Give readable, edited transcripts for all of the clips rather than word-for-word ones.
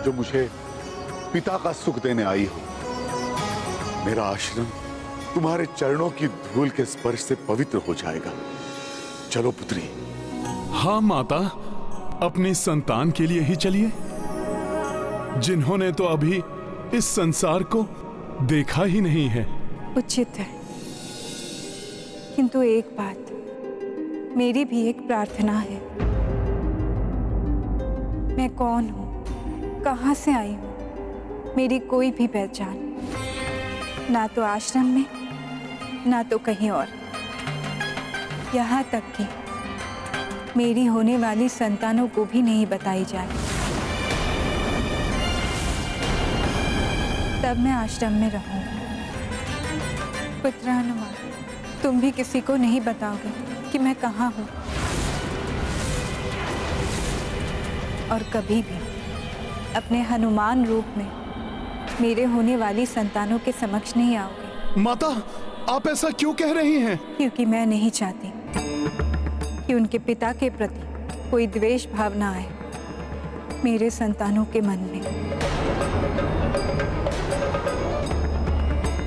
जो मुझे पिता का सुख देने आई हो। मेरा आश्रम तुम्हारे चरणों की धूल के स्पर्श से पवित्र हो जाएगा। चलो पुत्री। हाँ माता, अपनी संतान के लिए ही चलिए, जिन्होंने तो अभी इस संसार को देखा ही नहीं है। उचित है, किंतु एक बात, मेरी भी एक प्रार्थना है। मैं कौन हूँ, कहाँ से आई हूँ, मेरी कोई भी पहचान ना तो आश्रम में, ना तो कहीं और। यहाँ तक कि मेरी होने वाली संतानों को भी नहीं बताई जाए, तब मैं आश्रम में रहूंगी। पुत्र हनुमान, तुम भी किसी को नहीं बताओगे कि मैं कहाँ हूँ, और कभी भी अपने हनुमान रूप में मेरे होने वाली संतानों के समक्ष नहीं आओगे। माता, आप ऐसा क्यों कह रही हैं? क्योंकि मैं नहीं चाहती कि उनके पिता के प्रति कोई द्वेष भावना आए मेरे संतानों के मन में।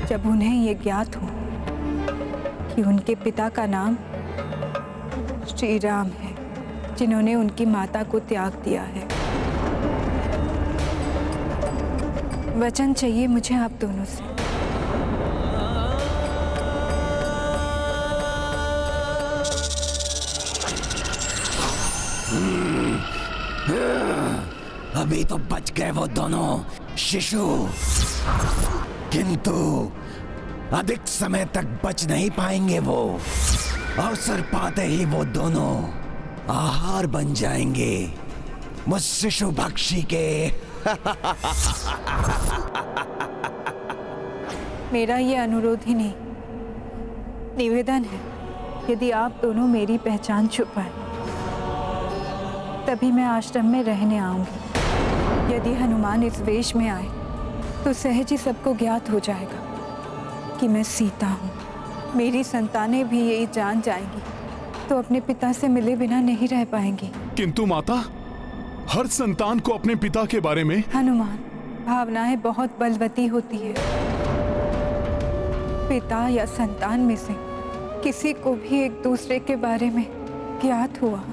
जब उन्हें ये ज्ञात हो कि उनके पिता का नाम श्री राम है, जिन्होंने उनकी माता को त्याग दिया है। वचन चाहिए मुझे आप दोनों से। अभी तो बच गए वो दोनों शिशु, किंतु अधिक समय तक बच नहीं पाएंगे। वो अवसर पाते ही वो दोनों आहार बन जाएंगे मुझ शिशु भक्षी के। मेरा ये अनुरोध ही नहीं, निवेदन है। यदि आप दोनों मेरी पहचान छुपाए, तभी मैं आश्रम में रहने आऊंगी। यदि हनुमान इस वेश में आए तो सहज ही सबको ज्ञात हो जाएगा कि मैं सीता हूँ। मेरी संतानें भी यही जान जाएंगी तो अपने पिता से मिले बिना नहीं रह पाएंगी। किंतु माता, हर संतान को अपने पिता के बारे में। हनुमान, भावनाएं बहुत बलवती होती है। पिता या संतान में से किसी को भी एक दूसरे के बारे में ज्ञात हुआ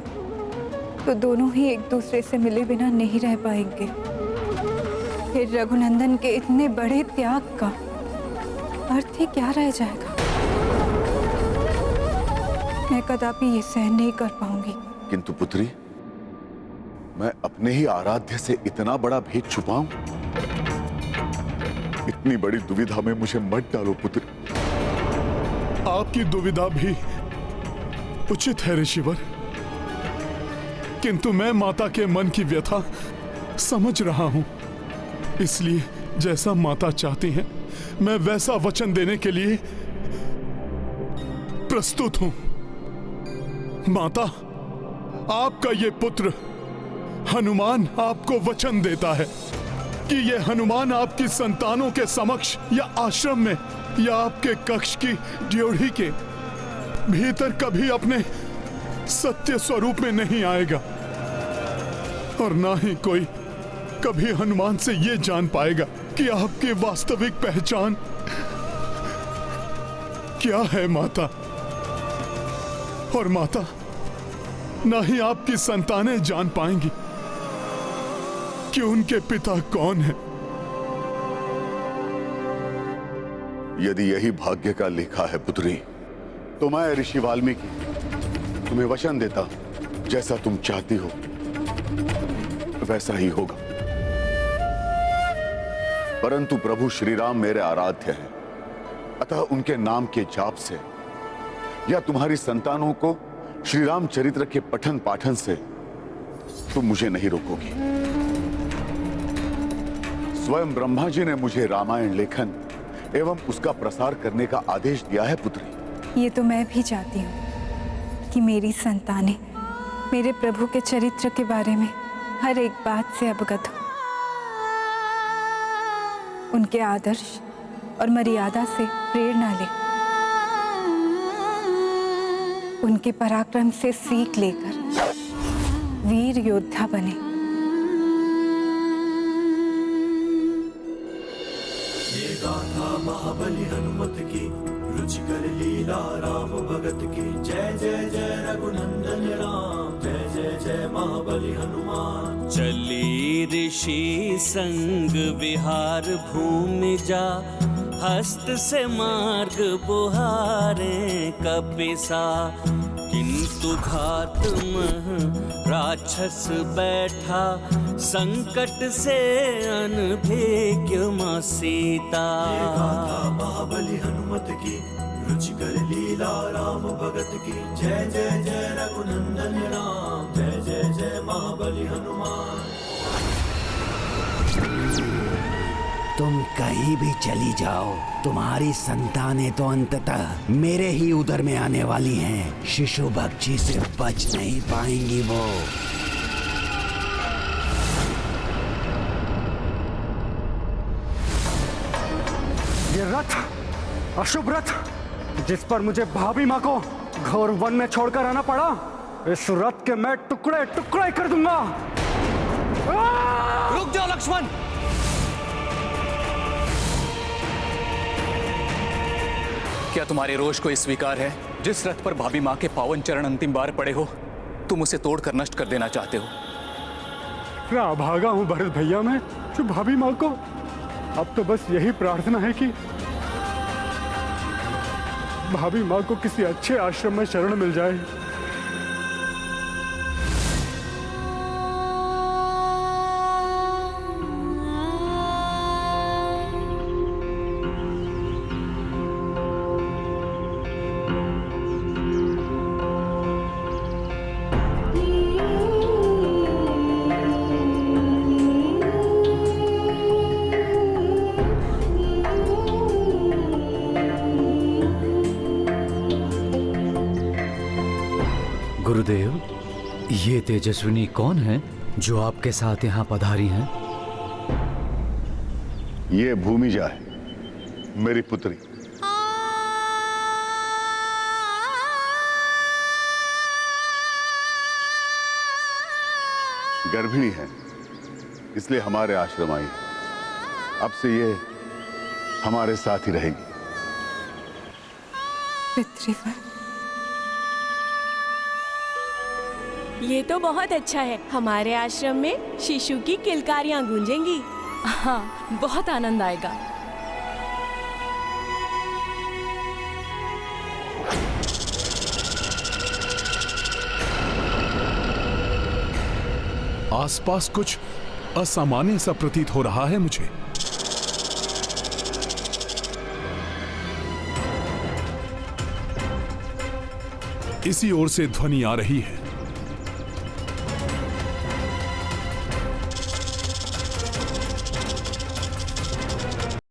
तो दोनों ही एक दूसरे से मिले बिना नहीं रह पाएंगे। फिर रघुनंदन के इतने बड़े त्याग का अर्थ ही क्या रह जाएगा। मैं कदापि ये सहन नहीं कर पाऊंगी। किंतु पुत्री, मैं अपने ही आराध्य से इतना बड़ा भेद छुपाऊं? इतनी बड़ी दुविधा में मुझे मत डालो पुत्री। आपकी दुविधा भी उचित है ऋषिवर, किंतु मैं माता के मन की व्यथा समझ रहा हूं। इसलिए जैसा माता चाहती हैं, मैं वैसा वचन देने के लिए प्रस्तुत हूं। माता, आपका ये पुत्र हनुमान आपको वचन देता है कि ये हनुमान आपकी संतानों के समक्ष या आश्रम में या आपके कक्ष की ड्योढ़ी के भीतर कभी अपने सत्य स्वरूप में नहीं आएगा, और ना ही कोई कभी हनुमान से ये जान पाएगा कि आपकी वास्तविक पहचान क्या है माता। और माता, ना ही आपकी संतानें जान पाएंगी कि उनके पिता कौन है। यदि यही भाग्य का लेखा है पुत्री, तो मैं ऋषि वाल्मीकि तुम्हें वचन देता, जैसा तुम चाहती हो वैसा ही होगा। परंतु प्रभु श्री राम मेरे आराध्य हैं, अतः उनके नाम के जाप से या तुम्हारी संतानों को श्री राम चरित्र के पठन पाठन से तुम मुझे नहीं रोकोगी। स्वयं ब्रह्मा जी ने मुझे रामायण लेखन एवं उसका प्रसार करने का आदेश दिया है पुत्री। ये तो मैं भी चाहती हूँ कि मेरी संतानें मेरे प्रभु के चरित्र के बारे में हर एक बात से अवगत हो, उनके आदर्श और मर्यादा से प्रेरणा ले, उनके पराक्रम से सीख लेकर वीर योद्धा बने। गाथा महाबली हनुमत की, रुचिकर लीला राम भगत की। जय जय जय रघुनंदन राम, जय जय जय महाबली हनुमान। चली ऋषि संग विहार भूमि जा, हस्त से मार्ग बुहारे कपिसा। किंतु घात मह राक्षस बैठा, संकट से अनभिज्ञ मां सीता। गाथा महाबली हनुमत की, रुचिकर लीला राम भगत की। जय जय जय रघुनंदन राम, जय जय जय महाबली हनुमान। तुम कहीं भी चली जाओ, तुम्हारी संतानें तो अंततः मेरे ही उदर में आने वाली हैं। शिशु भक्षी से बच नहीं पाएंगी वो। ये रथ, अशुभ रथ, जिस पर मुझे भाभी माँ को घोर वन में छोड़कर आना पड़ा, इस रथ के मैं टुकड़े टुकड़े कर दूंगा। रुक जाओ लक्ष्मण। क्या तुम्हारे रोष को ये स्वीकार है? जिस रथ पर भाभी माँ के पावन चरण अंतिम बार पड़े हो, तुम उसे तोड़कर नष्ट कर देना चाहते हो। क्या अभागा हूँ भरत भैया मैं, जो भाभी माँ को। अब तो बस यही प्रार्थना है कि भाभी माँ को किसी अच्छे आश्रम में शरण मिल जाए। गुरुदेव, ये तेजस्विनी कौन है जो आपके साथ यहाँ पधारी हैं? ये भूमिजा है, मेरी पुत्री। गर्भिणी है, इसलिए हमारे आश्रम आई है। अब से ये हमारे साथ ही रहेगी। पितृवर, ये तो बहुत अच्छा है। हमारे आश्रम में शिशु की किलकारियां गूंजेंगी। हाँ, बहुत आनंद आएगा। आसपास कुछ असामान्य सा प्रतीत हो रहा है मुझे। इसी ओर से ध्वनि आ रही है।